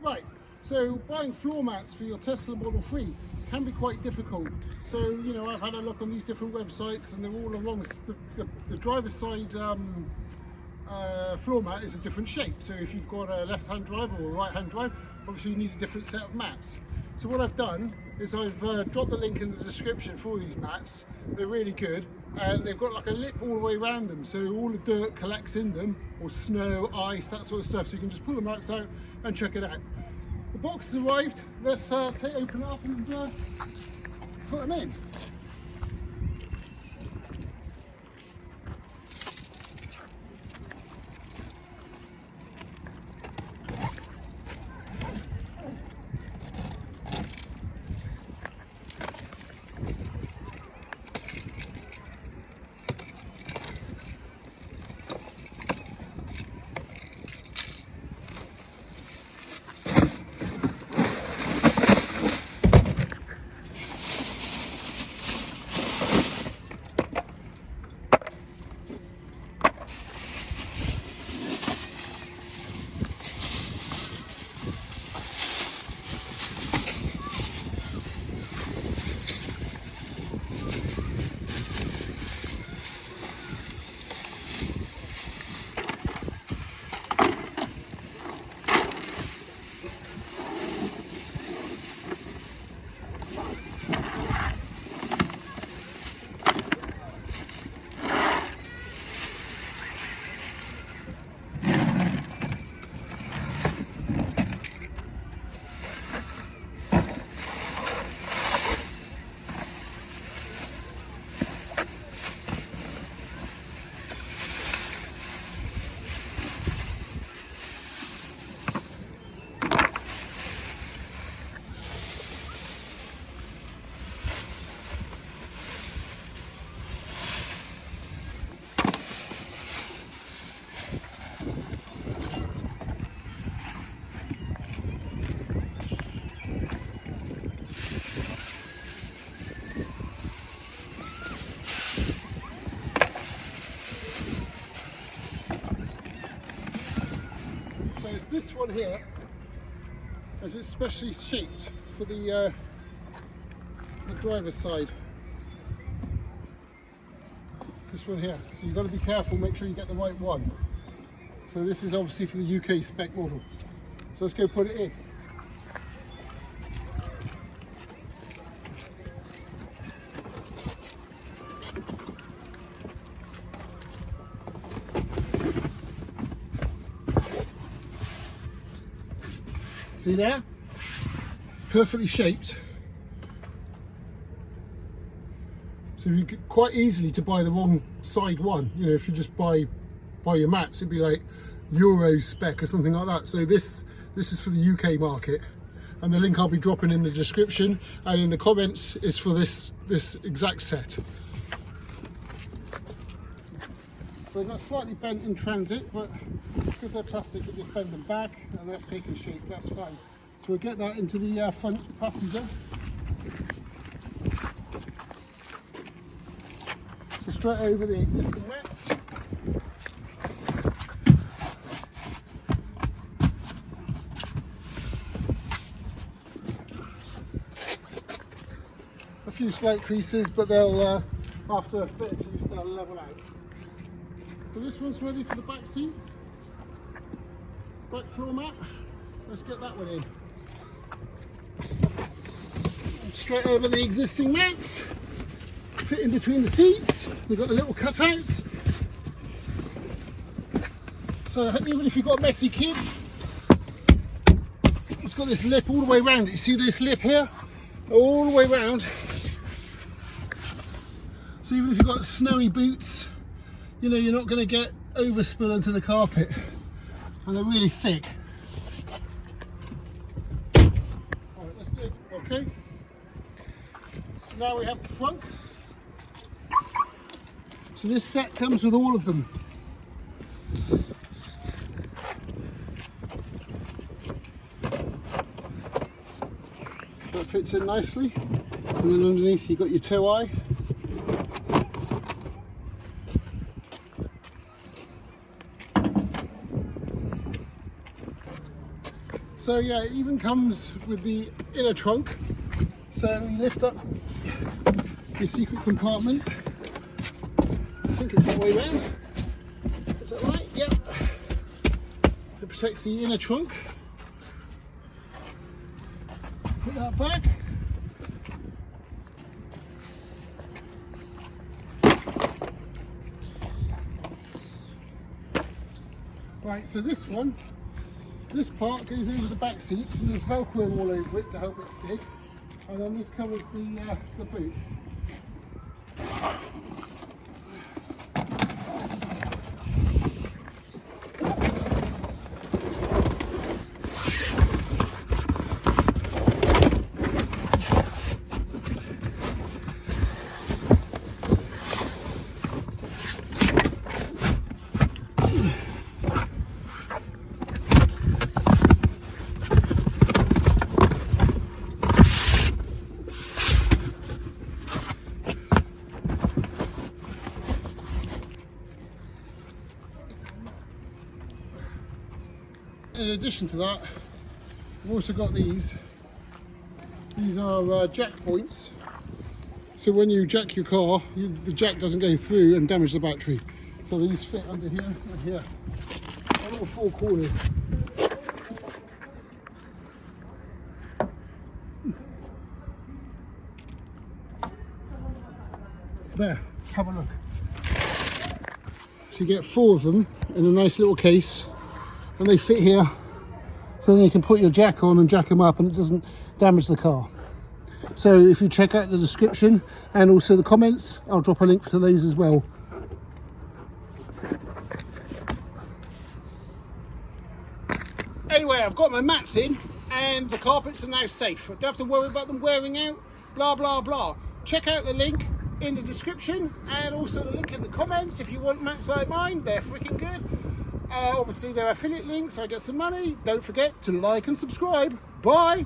Right, so buying floor mats for your Tesla Model 3 can be quite difficult. So, you know, I've had a look on these different websites and they're all along the driver's side floor mat is a different shape. So if you've got a left-hand drive or a right-hand drive, obviously you need a different set of mats. So what I've done is I've dropped the link in the description for these mats. They're really good and they've got like a lip all the way around them, so all the dirt collects in them, or snow, ice, that sort of stuff, so you can just pull the mats out and check it out. The box has arrived. Let's open it up and put them in. So it's this one here, as it's specially shaped for the driver's side. This one here. So you've got to be careful, make sure you get the right one. So this is obviously for the UK spec model. So let's go put it in. See there? Perfectly shaped. So you get quite easily to buy the wrong side one. You know, if you just buy your mats, it'd be like Euro spec or something like that. So this is for the UK market, and the link I'll be dropping in the description and in the comments is for this exact set. So they got slightly bent in transit, but because they're plastic, we just bend them back and that's taking shape, that's fine. So we'll get that into the front passenger. So straight over the existing mats. A few slight creases, but they'll, after a bit of use, they'll level out. So this one's ready for the back seats. Back floor mat. Let's get that one in. Straight over the existing mats. Fit in between the seats. We've got the little cutouts. So even if you've got messy kids, it's got this lip all the way around it. You see this lip here? All the way around. So even if you've got snowy boots, you know, you're not going to get overspill onto the carpet. And they're really thick. Alright, let's do it. Okay. So now we have the front. So this set comes with all of them. That fits in nicely. And then underneath you've got your tow eye. So yeah, it even comes with the inner trunk. So you lift up your secret compartment. I think it's that way round. Is that right? Yep. It protects the inner trunk. Put that back. Right, so this part goes over the back seats and there's Velcro all over it to help it stick. And then this covers the boot. In addition to that, we've also got these. These are jack points. So when you jack your car, the jack doesn't go through and damage the battery. So these fit under here and here, on all four corners. There, have a look. So you get 4 of them in a nice little case. And they fit here, so then you can put your jack on and jack them up and it doesn't damage the car. So if you check out the description and also the comments, I'll drop a link to those as well. Anyway, I've got my mats in and the carpets are now safe. I don't have to worry about them wearing out, blah blah blah. Check out the link in the description and also the link in the comments if you want mats like mine. They're freaking good. Obviously, they're affiliate links, so I get some money. Don't forget to like and subscribe. Bye!